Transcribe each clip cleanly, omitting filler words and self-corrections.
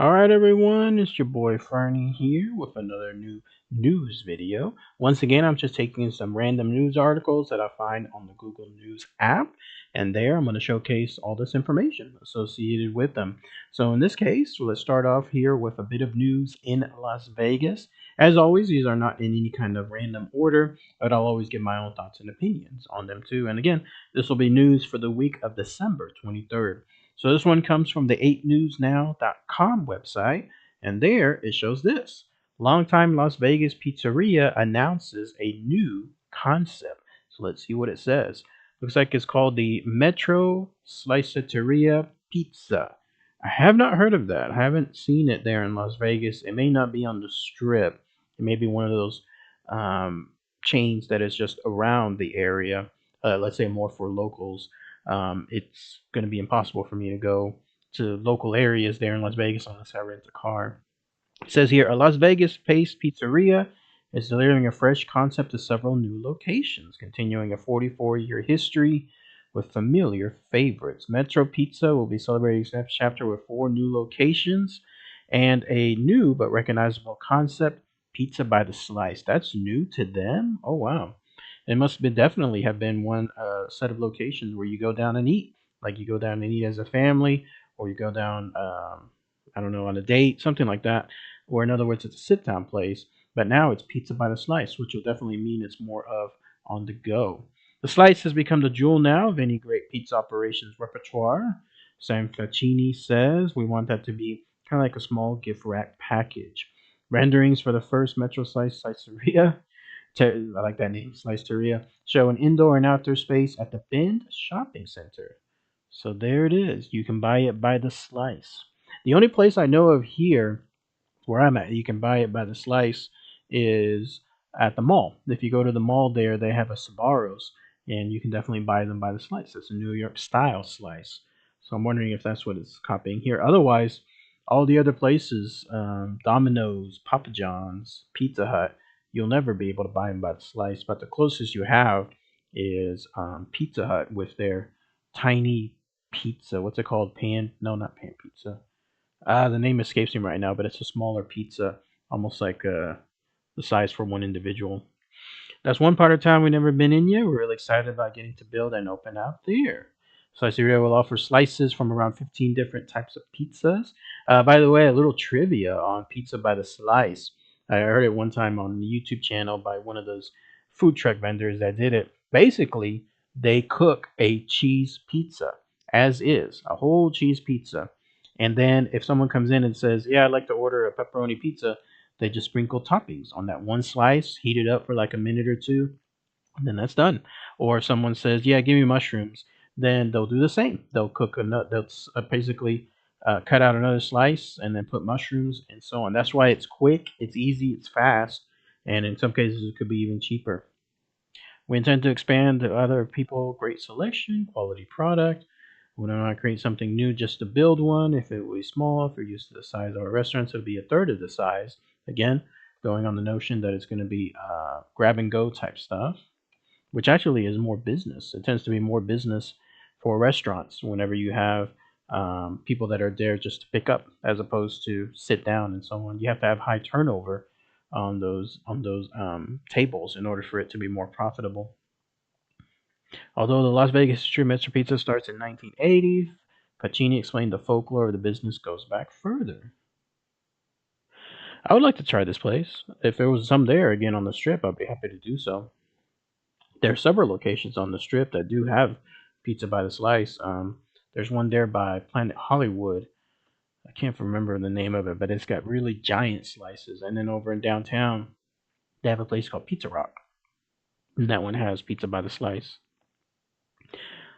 All right, everyone, it's your boy Fernie here with another new news video. Once again, I'm just taking some random news articles that I find on the Google News app, and there I'm going to showcase all this information associated with them. So, in this case, let's start off here with a bit of news in Las Vegas. As always, these are not in any kind of random order, but I'll always give my own thoughts and opinions on them too. And again, this will be news for the week of December 23rd. So this one comes from the 8newsnow.com website, and there it shows this. Longtime Las Vegas pizzeria announces a new concept. So let's see what it says. Looks like it's called the Metro Sliceteria Pizza. I have not heard of that. I haven't seen it there in Las Vegas. It may not be on the strip. It may be one of those chains that is just around the area. Let's say more for locals. It's going to be impossible for me to go to local areas there in Las Vegas unless I rent a car. It says here a Las Vegas based pizzeria is delivering a fresh concept to several new locations, continuing a 44-year history with familiar favorites. Metro Pizza will be celebrating its next chapter with 4 new locations and a new but recognizable concept, pizza by the slice. That's new to them? Oh, wow. It must have been definitely have been one set of locations where you go down and eat. Like you go down and eat as a family, or you go down, I don't know, on a date, something like that. Or in other words, it's a sit down place. But now it's pizza by the slice, which will definitely mean it's more of on the go. The slice has become the jewel now of any great pizza operations repertoire. Sam Facchini says we want that to be kind of like a small gift wrap package. Renderings for the first Metro Slice Sliceria, I like that name, Sliceria, show an indoor and outdoor space at the Bend Shopping Center. So there it is. You can buy it by the slice. The only place I know of here where I'm at, you can buy it by the slice is at the mall. If you go to the mall there, they have a Sbarro's, and you can definitely buy them by the slice. It's a New York style slice. So I'm wondering if that's what it's copying here. Otherwise, all the other places, Domino's, Papa John's, Pizza Hut, you'll never be able to buy them by the slice. But the closest you have is Pizza Hut with their tiny pizza. What's it called? Pan? No, not pan pizza. The name escapes me right now, but it's a smaller pizza, almost like the size for one individual. That's one part of town we've never been in yet. We're really excited about getting to build and open out there. Sliceria will offer slices from around 15 different types of pizzas. By the way, a little trivia on pizza by the slice. I heard it one time on the YouTube channel by one of those food truck vendors that did it. Basically, they cook a cheese pizza as is, a whole cheese pizza. And then if someone comes in and says, "Yeah, I'd like to order a pepperoni pizza," they just sprinkle toppings on that one slice, heat it up for like a minute or two, and then that's done. Or if someone says, "Yeah, give me mushrooms," then they'll do the same. They'll cook a nut. They'll basically cut out another slice and then put mushrooms and so on. That's why it's quick, it's easy, it's fast, and in some cases it could be even cheaper. We intend to expand to other people, great selection, quality product. We don't want to create something new just to build one. If it was small, if you're used to the size of our restaurants, it would be a third of the size. Again, going on the notion that it's going to be grab and go type stuff, which actually is more business. It tends to be more business for restaurants whenever you have people that are there just to pick up as opposed to sit down and so on. You have to have high turnover on those tables in order for it to be more profitable. Although the Las Vegas history of Metro Pizza starts in 1980, Pacini explained the folklore of the business goes back further. I would like to try this place. If there was some there again on the strip, I'd be happy to do so. There are several locations on the strip that do have pizza by the slice. There's one there by Planet Hollywood. I can't remember the name of it, but it's got really giant slices. And then over in downtown, they have a place called Pizza Rock. And that one has pizza by the slice.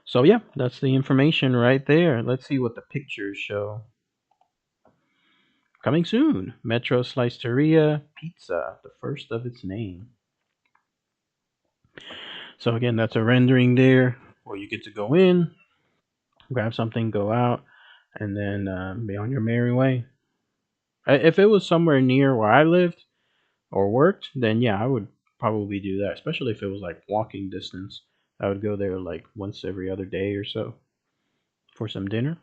So yeah, that's the information right there. Let's see what the pictures show. Coming soon, Metro Sliceria Pizza, the first of its name. So again, that's a rendering there where you get to go in, grab something, go out, and then be on your merry way. If it was somewhere near where I lived or worked, then yeah, I would probably do that. Especially if it was like walking distance, I would go there like once every other day or so for some dinner.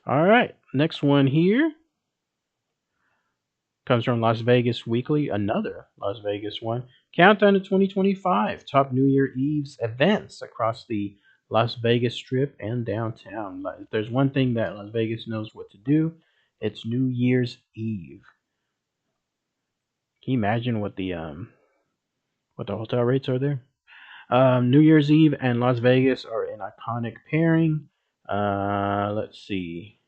All right, next one here. Comes from Las Vegas Weekly, another Las Vegas one. Countdown to 2025, top New Year Eve's events across the Las Vegas Strip and downtown. If there's one thing that Las Vegas knows what to do, it's New Year's Eve. Can you imagine what the hotel rates are there? New Year's Eve and Las Vegas are an iconic pairing. Let's see.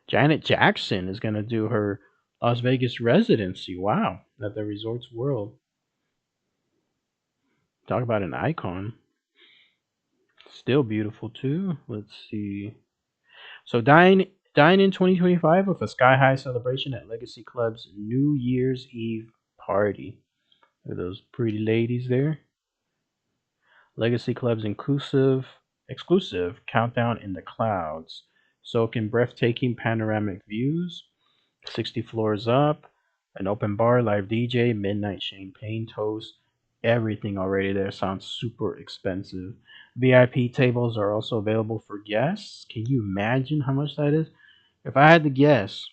Janet Jackson is going to do her Las Vegas residency. Wow, at the Resorts World. Talk about an icon. Still beautiful too. Let's see. So dine in 2025 with a sky high celebration at Legacy Club's New Year's Eve party. Look at those pretty ladies there. Legacy Club's exclusive countdown in the clouds. Soak in breathtaking panoramic views. 60 floors up, an open bar, live DJ, midnight champagne toast. Everything already there sounds super expensive. VIP tables are also available for guests. Can you imagine how much that is? If I had to guess,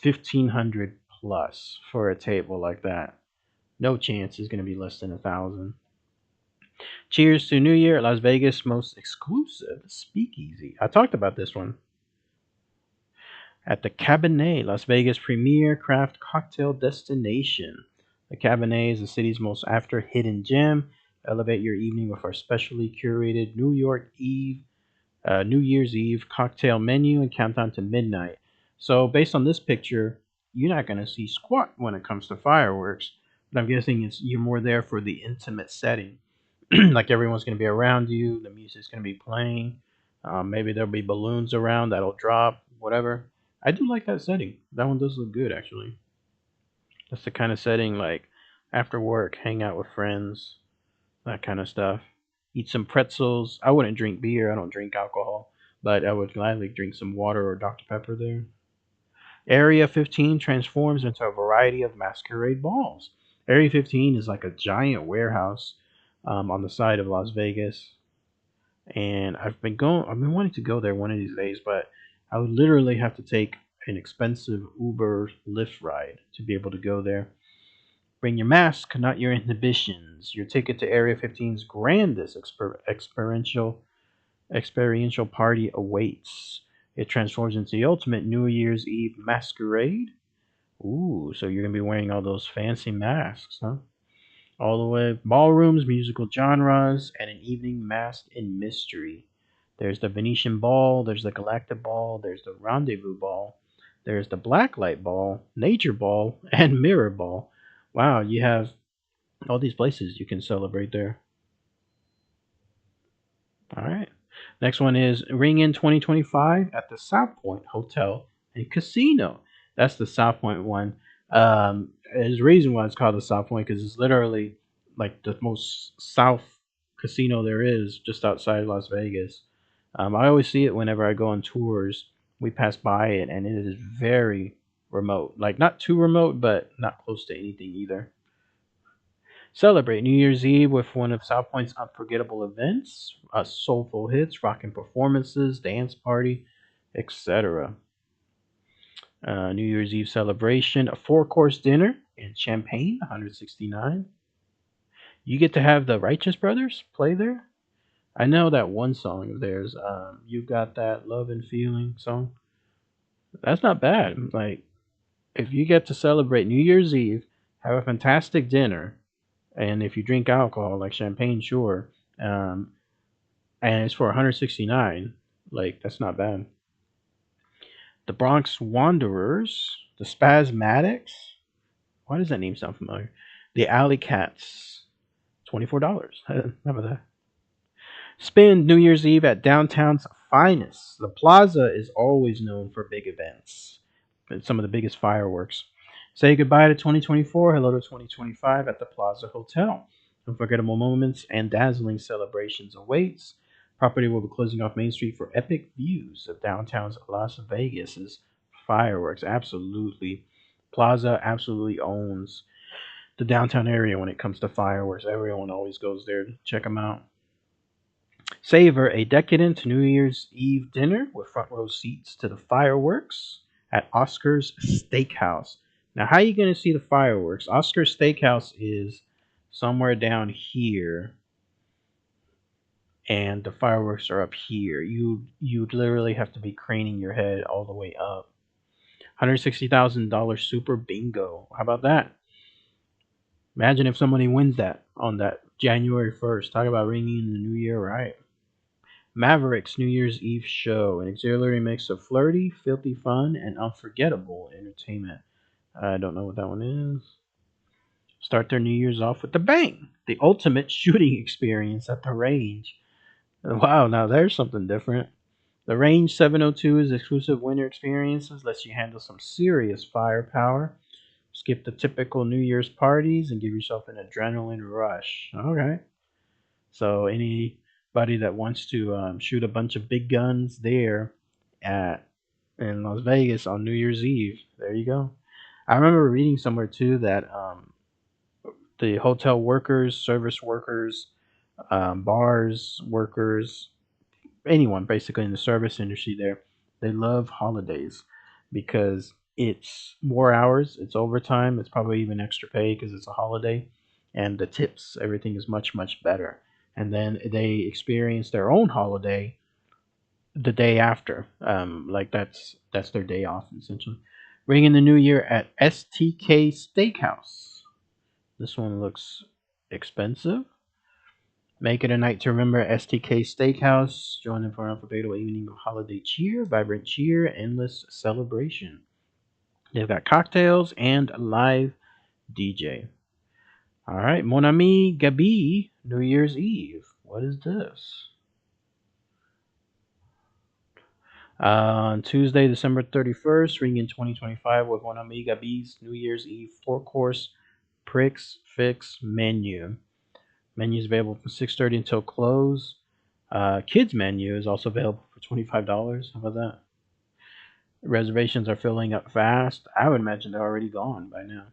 1,500 plus for a table like that. No chance it's going to be less than 1,000. Cheers to New Year at Las Vegas' most exclusive speakeasy. I talked about this one. At the Cabernet, Las Vegas' premier craft cocktail destination. The Cabernet is the city's most after hidden gem. Elevate your evening with our specially curated New Year's Eve cocktail menu and countdown to midnight. So, based on this picture, you're not going to see squat when it comes to fireworks. But I'm guessing you're more there for the intimate setting. Like everyone's going to be around you, the music's going to be playing. Maybe there'll be balloons around that'll drop, whatever. I do like that setting. That one does look good, actually. That's the kind of setting like after work, hang out with friends, that kind of stuff. Eat some pretzels. I wouldn't drink beer. I don't drink alcohol, but I would gladly drink some water or Dr. Pepper there. Area 15 transforms into a variety of masquerade balls. Area 15 is like a giant warehouse on the side of Las Vegas, and I've been wanting to go there one of these days, but I would literally have to take an expensive Uber Lyft ride to be able to go there. Bring your mask, not your inhibitions. Your ticket to Area 15's grandest experiential party awaits. It transforms into the ultimate New Year's Eve masquerade. Ooh, so you're gonna be wearing all those fancy masks, huh? All the way ballrooms, musical genres, and an evening masked in mystery. There's the Venetian Ball, there's the Galactic Ball, there's the Rendezvous Ball, there's the Blacklight Ball, Nature Ball, and Mirror Ball. Wow, you have all these places you can celebrate there. All right. Next one is Ring in 2025 at the South Point Hotel and Casino. That's the South Point one. There's a reason why it's called the South Point because it's literally like the most south casino there is just outside Las Vegas. I always see it whenever I go on tours. We pass by it and it is very remote. Like not too remote, but not close to anything either. Celebrate New Year's Eve with one of South Point's unforgettable events, soulful hits, rocking performances, dance party, etc. New Year's Eve celebration, a four-course dinner and champagne, 169. You get to have the Righteous Brothers play there. I know that one song of theirs, "You Got That Love and Feeling" song. That's not bad. Like if you get to celebrate New Year's Eve, have a fantastic dinner, and if you drink alcohol like champagne, sure, um, and it's for 169, like that's not bad. The Bronx Wanderers, the Spasmatics. Why does that name sound familiar? The Alley Cats, $24. How about that? Spend New Year's Eve at downtown's finest. The plaza is always known for big events, and some of the biggest fireworks. Say goodbye to 2024, hello to 2025 at the Plaza Hotel. Unforgettable moments and dazzling celebrations awaits. Property will be closing off Main Street for epic views of downtown's Las Vegas's fireworks. Absolutely. Plaza absolutely owns the downtown area when it comes to fireworks. Everyone always goes there to check them out. Savor a decadent New Year's Eve dinner with front row seats to the fireworks at Oscar's Steakhouse. Now, how are you going to see the fireworks? Oscar's Steakhouse is somewhere down here, and the fireworks are up here. You literally have to be craning your head all the way up. $160,000 Super Bingo. How about that? Imagine if somebody wins that on that January 1st. Talk about ringing in the new year, right? Maverick's New Year's Eve show, an exhilarating mix of flirty, filthy fun, and unforgettable entertainment. I don't know what that one is. Start their New Year's off with a bang. The ultimate shooting experience at the range. Wow, now there's something different. The Range 702's exclusive winter experiences lets you handle some serious firepower. Skip the typical New Year's parties and give yourself an adrenaline rush. Okay. So anybody that wants to shoot a bunch of big guns there at in Las Vegas on New Year's Eve, there you go. I remember reading somewhere too that the hotel workers, service workers, bars workers, anyone basically in the service industry there, they love holidays because it's more hours, it's overtime, it's probably even extra pay because it's a holiday, and the tips, everything is much, much better. And then they experience their own holiday the day after. Like that's their day off essentially. Ringing the new year at STK Steakhouse. This one looks expensive. Make it a night to remember at STK Steakhouse. Join them for an unforgettable evening of holiday cheer, vibrant cheer, endless celebration. They've got cocktails and a live DJ. All right, Mon Ami Gabi, New Year's Eve. What is this? On Tuesday, December 31st, ring in 2025 with Mon Ami Gabi's New Year's Eve four-course Prix Fix menu. Menu is available from 6:30 until close. Kids menu is also available for $25. How about that? Reservations are filling up fast. I would imagine they're already gone by now.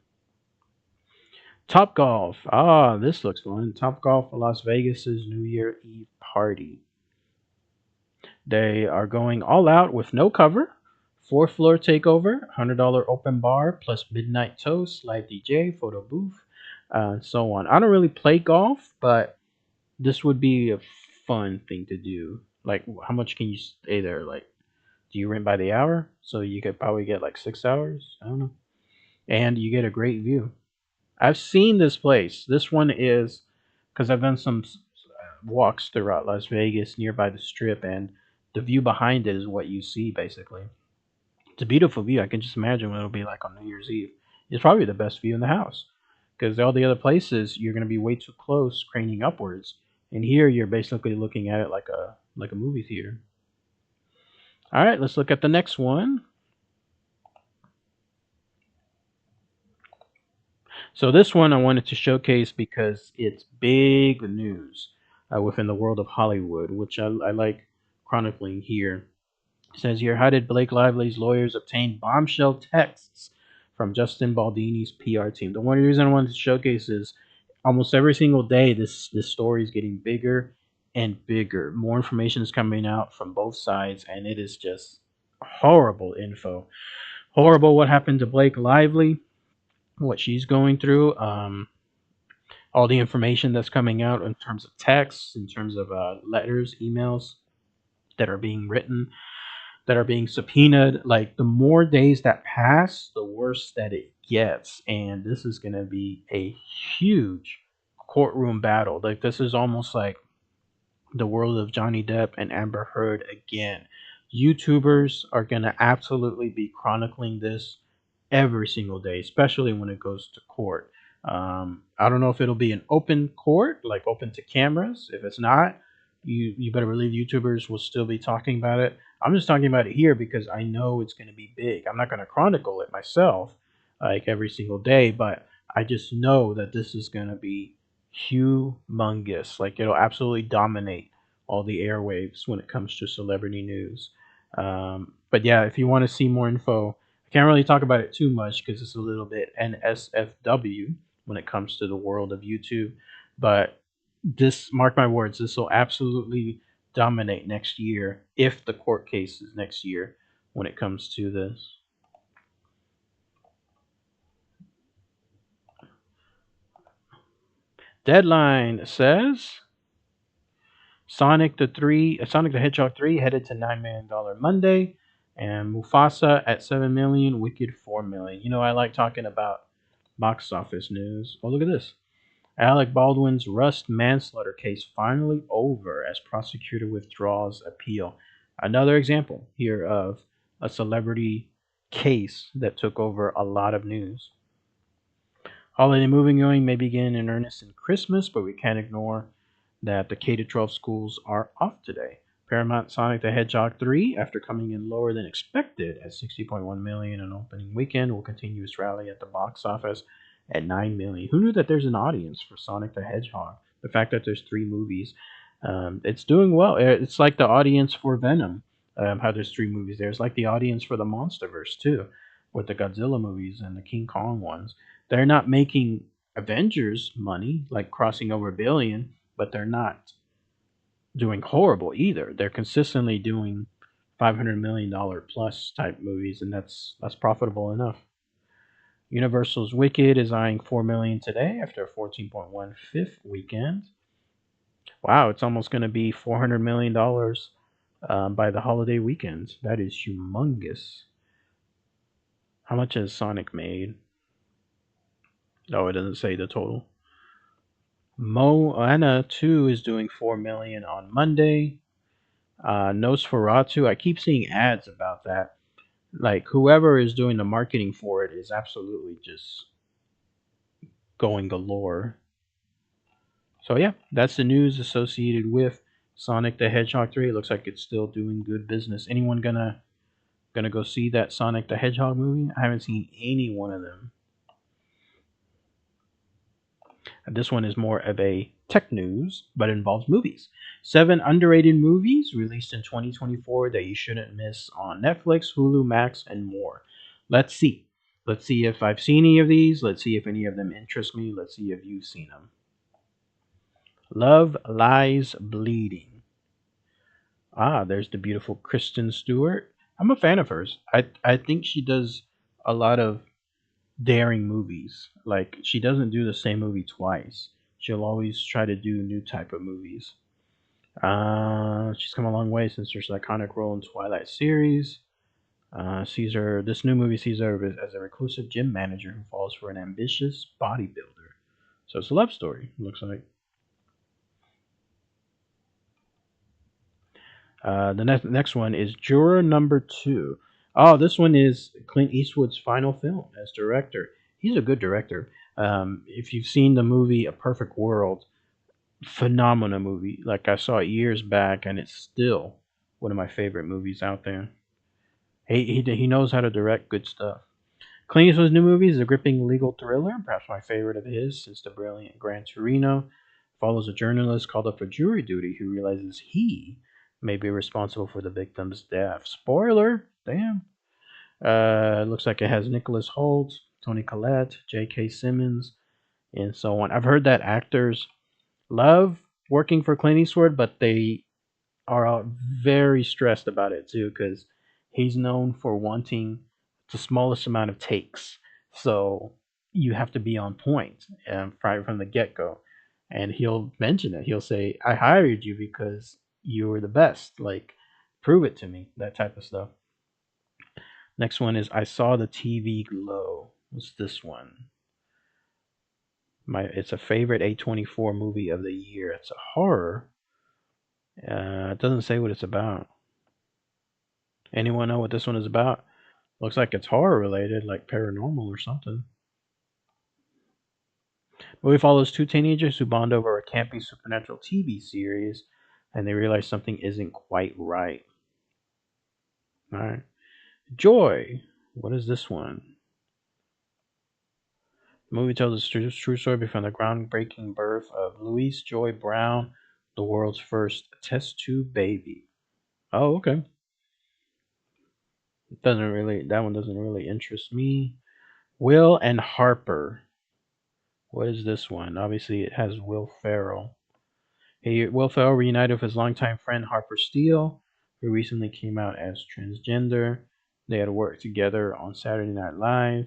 Top Golf. Ah, this looks fun. Top Golf Las Vegas's New Year Eve party. They are going all out with no cover. Fourth floor takeover, $100 open bar plus midnight toast, live DJ, photo booth, and so on. I don't really play golf, but this would be a fun thing to do. Like, how much can you stay there? Like, do you rent by the hour? So you could probably get like 6 hours. I don't know. And you get a great view. I've seen this place. This one is because I've done some walks throughout Las Vegas nearby the strip, and the view behind it is what you see basically. It's a beautiful view. I can just imagine what it'll be like on New Year's Eve. It's probably the best view in the house because all the other places you're going to be way too close, craning upwards, and here you're basically looking at it like a movie theater. All right, let's look at the next one. So this one I wanted to showcase because it's big news within the world of Hollywood, which I like chronicling here. It says here, how did Blake Lively's lawyers obtain bombshell texts from Justin Baldini's PR team? The one reason I wanted to showcase is almost every single day this story is getting bigger and bigger. More information is coming out from both sides, and it is just horrible info. Horrible what happened to Blake Lively, what she's going through, all the information that's coming out in terms of texts, in terms of letters, emails that are being written, that are being subpoenaed. Like the more days that pass, the worse that it gets. And this is going to be a huge courtroom battle. Like this is almost like the world of Johnny Depp and Amber Heard again. YouTubers are going to absolutely be chronicling this every single day, especially when it goes to court. I don't know if it'll be an open court, like open to cameras. If it's not, you better believe YouTubers will still be talking about it. I'm just talking about it here because I know it's going to be big. I'm not going to chronicle it myself like every single day, but I just know that this is going to be humongous. Like it'll absolutely dominate all the airwaves when it comes to celebrity news. But yeah, if you want to see more info, I can't really talk about it too much because it's a little bit NSFW when it comes to the world of YouTube. But this, mark my words, this will absolutely dominate next year if the court case is next year when it comes to this. Deadline says Sonic the Hedgehog 3 headed to $9 million Monday, and Mufasa at 7 million, Wicked 4 million. You know, I like talking about box office news. Oh, look at this. Alec Baldwin's Rust manslaughter case finally over as prosecutor withdraws appeal. Another example here of a celebrity case that took over a lot of news. Holiday moviegoing may begin in earnest in Christmas, but we can't ignore that the K-12 schools are off today. Paramount Sonic the Hedgehog 3, after coming in lower than expected at 60.1 million on opening weekend, will continue its rally at the box office at 9 million. Who knew that there's an audience for Sonic the Hedgehog? The fact that there's three movies, it's doing well. It's like the audience for Venom. How there's three movies there. It's like the audience for the MonsterVerse too, with the Godzilla movies and the King Kong ones. They're not making Avengers money, like crossing over a billion, but they're not doing horrible either. They're consistently doing $500 million plus type movies, and that's profitable enough. Universal's Wicked is eyeing 4 million today after a 14.1 fifth weekend. Wow, it's almost going to be $400 million by the holiday weekend. That is humongous. How much has Sonic made? Oh, it doesn't say the total. Moana 2 is doing 4 million on Monday. Nosferatu, I keep seeing ads about that. Like whoever is doing the marketing for it is absolutely just going galore. So yeah, that's the news associated with Sonic the Hedgehog 3. It looks like it's still doing good business. Anyone gonna go see that Sonic the Hedgehog movie? I haven't seen any one of them. This one is more of a tech news, but it involves movies. 7 underrated movies released in 2024 that you shouldn't miss on Netflix, Hulu, Max, and more. Let's see. Let's see if I've seen any of these. Let's see if any of them interest me. Let's see if you've seen them. Love Lies Bleeding. Ah, there's the beautiful Kristen Stewart. I'm a fan of hers. I think she does a lot of daring movies. Like she doesn't do the same movie twice. She'll always try to do new type of movies. She's come a long way since her iconic role in Twilight series. Sees her this new movie sees her as a reclusive gym manager who falls for an ambitious bodybuilder. So it's a love story. Looks like. The next one is Juror Number Two. Oh, this one is Clint Eastwood's final film as director. He's a good director. If you've seen the movie A Perfect World, phenomenal movie. Like I saw it years back, and it's still one of my favorite movies out there. He knows how to direct good stuff. Clint Eastwood's new movie is a gripping legal thriller, perhaps my favorite of his since the brilliant Gran Torino. Follows a journalist called up for jury duty who realizes he may be responsible for the victim's death. Spoiler! Damn. Looks like it has Nicholas Hoult, Tony Collette, J.K. Simmons, and so on. I've heard that actors love working for Clint Eastwood, but they are very stressed about it too because he's known for wanting the smallest amount of takes. So you have to be on point right from the get go. And he'll mention it. He'll say, I hired you because you were the best. Like, prove it to me. That type of stuff. Next one is I Saw the TV Glow. What's this one? It's a favorite A24 movie of the year. It's a horror. It doesn't say what it's about. Anyone know what this one is about? Looks like it's horror related, like paranormal or something. Movie follows two teenagers who bond over a campy supernatural TV series, and they realize something isn't quite right. All right. Joy. What is this one? The movie tells a true story behind the groundbreaking birth of Louise Joy Brown, the world's first test tube baby. Oh, okay. That one doesn't really interest me. Will and Harper. What is this one? Obviously, it has Will Ferrell. Will Ferrell reunited with his longtime friend Harper Steele, who recently came out as transgender. They had worked together on Saturday Night Live.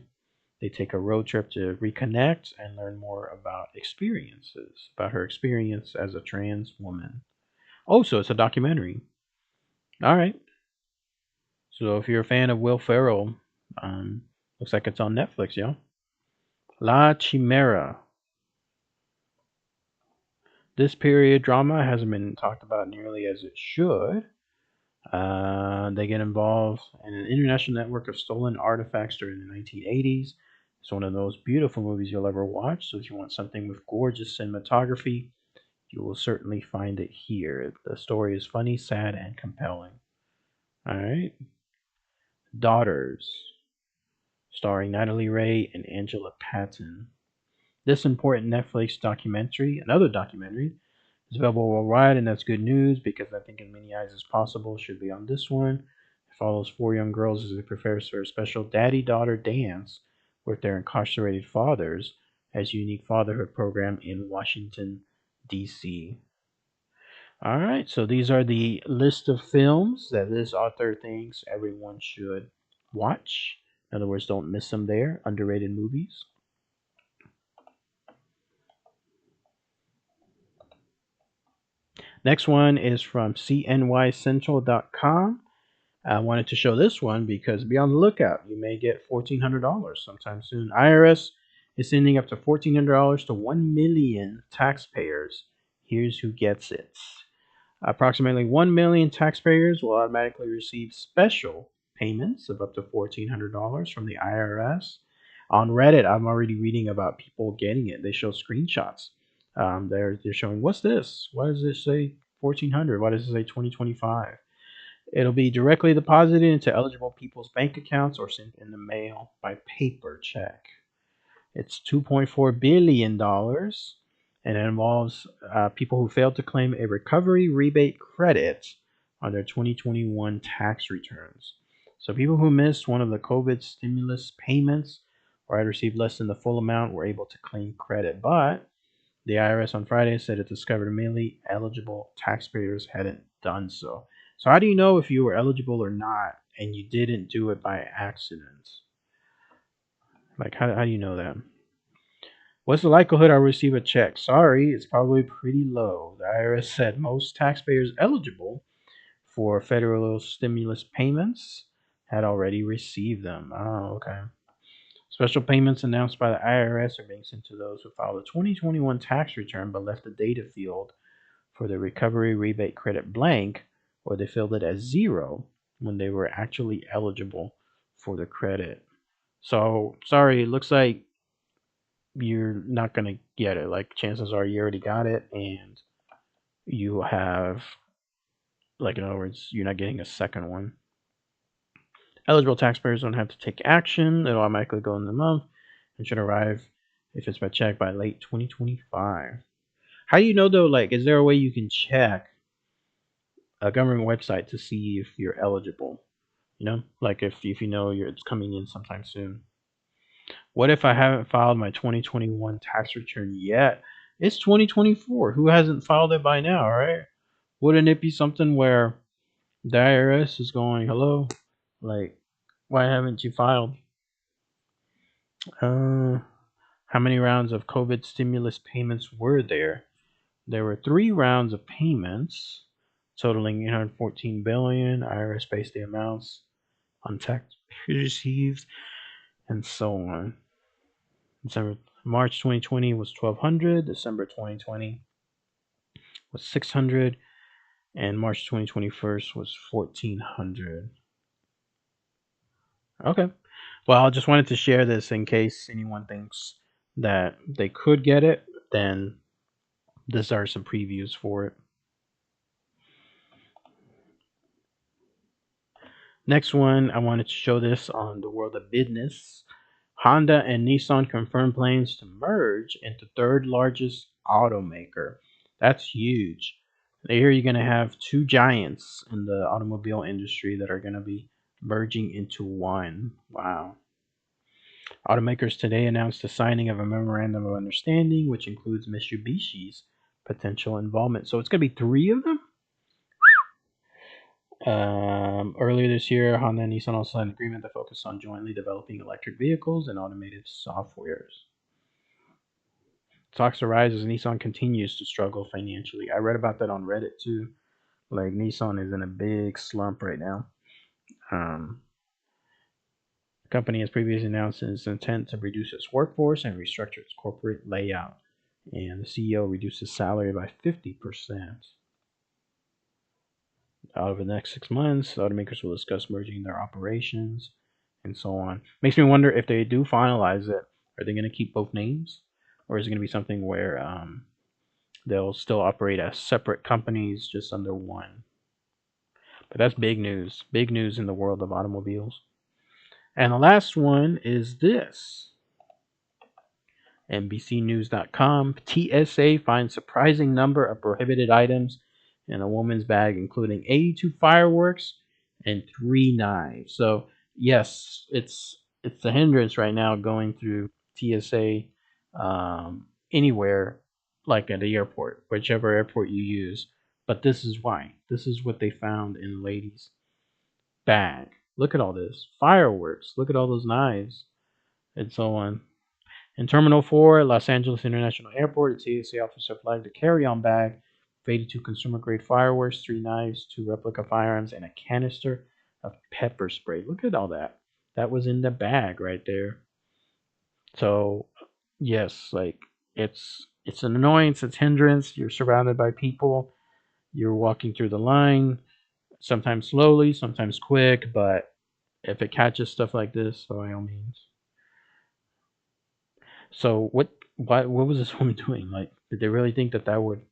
They take a road trip to reconnect and learn more about her experience as a trans woman. Oh, so it's a documentary. All right. So if you're a fan of Will Ferrell, um, looks like it's on Netflix, yo. La Chimera. This period drama hasn't been talked about nearly as it should. They get involved in an international network of stolen artifacts during the 1980s. It's one of those beautiful movies you'll ever watch. So if you want something with gorgeous cinematography, you will certainly find it here. The story is funny, sad, and compelling. All right. Daughters, starring Natalie Ray and Angela Patton. This important Netflix documentary, another documentary, is available worldwide, and that's good news because I think as many eyes as possible should be on this one. It follows four young girls as they prepare for a special daddy-daughter dance with their incarcerated fathers as a unique fatherhood program in Washington, D.C. All right, so these are the list of films that this author thinks everyone should watch. In other words, don't miss them there. Underrated movies. Next one is from cnycentral.com. I wanted to show this one because be on the lookout. You may get $1,400 sometime soon. IRS is sending up to $1,400 to 1 million taxpayers. Here's who gets it. Approximately 1 million taxpayers will automatically receive special payments of up to $1,400 from the IRS. On Reddit, I'm already reading about people getting it. They show screenshots. They're showing, what's this? Why does it say 1,400? Why does it say 2025? It'll be directly deposited into eligible people's bank accounts or sent in the mail by paper check. It's $2.4 billion, and it involves people who failed to claim a recovery rebate credit on their 2021 tax returns. So people who missed one of the COVID stimulus payments or had received less than the full amount were able to claim credit. But the IRS on Friday said it discovered many eligible taxpayers hadn't done so. So how do you know if you were eligible or not and you didn't do it by accident? Like, how do you know that? What's the likelihood I'll receive a check? Sorry, it's probably pretty low. The IRS said most taxpayers eligible for federal stimulus payments had already received them. Oh, okay. Special payments announced by the IRS are being sent to those who filed a 2021 tax return but left the data field for the recovery rebate credit blank, or they filled it as zero when they were actually eligible for the credit. So, sorry, it looks like you're not going to get it. Like, chances are you already got it, and you have, like, in other words, you're not getting a second one. Eligible taxpayers don't have to take action. It'll automatically go in the month and should arrive if it's by check by late 2025. How do you know, though? Like, is there a way you can check a government website to see if you're eligible? You know, like if you know it's coming in sometime soon. What if I haven't filed my 2021 tax return yet? It's 2024. Who hasn't filed it by now, right? Wouldn't it be something where the IRS is going, hello, like, why haven't you filed? How many rounds of COVID stimulus payments were there? There were 3 rounds of payments totaling 814 billion. IRS based the amounts on tax received and so on. March 2020 was 1,200. December 2020 was 600, and March 2021 was 1,400. Okay. Well, I just wanted to share this in case anyone thinks that they could get it. Then these are some previews for it. Next one, I wanted to show this on the world of business. Honda and Nissan confirm plans to merge into third largest automaker. That's huge. Here you're going to have two giants in the automobile industry that are going to be merging into one. Wow. Automakers today announced the signing of a memorandum of understanding, which includes Mitsubishi's potential involvement. So it's going to be 3 of them? Earlier this year, Honda and Nissan also signed an agreement that focused on jointly developing electric vehicles and automated softwares. Talks arise as Nissan continues to struggle financially. I read about that on Reddit too. Like Nissan is in a big slump right now. Um, the company has previously announced its intent to reduce its workforce and restructure its corporate layout. And the CEO reduced his salary by 50%. Out of the next 6 months, the automakers will discuss merging their operations and so on. Makes me wonder if they do finalize it, are they going to keep both names? Or is it going to be something where they'll still operate as separate companies just under one? But that's big news. Big news in the world of automobiles. And the last one is this. NBCnews.com. TSA finds surprising number of prohibited items in a woman's bag, including 82 fireworks and 3 knives. So yes, it's a hindrance right now going through TSA anywhere, like at the airport, whichever airport you use. But this is why. This is what they found in the lady's bag. Look at all this fireworks. Look at all those knives and so on. In Terminal 4 at Los Angeles International Airport, a TSA officer flagged a carry-on bag with 82 consumer-grade fireworks, 3 knives, 2 replica firearms, and a canister of pepper spray. Look at all that. That was in the bag right there. So, yes, like it's an annoyance, it's hindrance. You're surrounded by people. You're walking through the line, sometimes slowly, sometimes quick, but if it catches stuff like this, by all means. So what was this woman doing? Like, did they really think that that would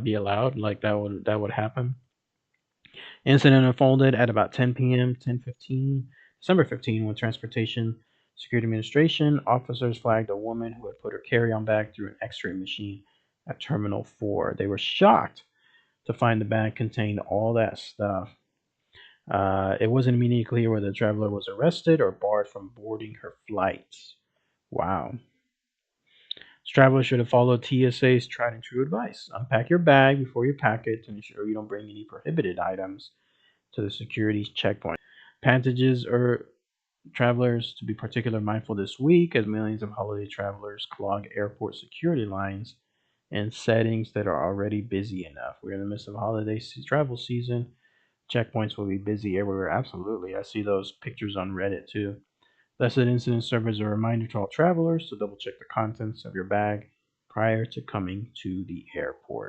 be allowed? Like that would happen? Incident unfolded at about 10 p.m. 10:15, December 15, when Transportation Security Administration officers flagged a woman who had put her carry-on bag through an X-ray machine at Terminal 4. They were shocked to find the bag contained all that stuff. It wasn't immediately clear whether the traveler was arrested or barred from boarding her flight. Wow. Travelers should have followed TSA's tried and true advice. Unpack your bag before you pack it to ensure you don't bring any prohibited items to the security checkpoint. Passages or travelers to be particularly mindful this week as millions of holiday travelers clog airport security lines in settings that are already busy enough. We're in the midst of holiday travel season. Checkpoints will be busy everywhere. Absolutely. I see those pictures on Reddit too. Thus, an incident serves as a reminder to all travelers to double check the contents of your bag prior to coming to the airport.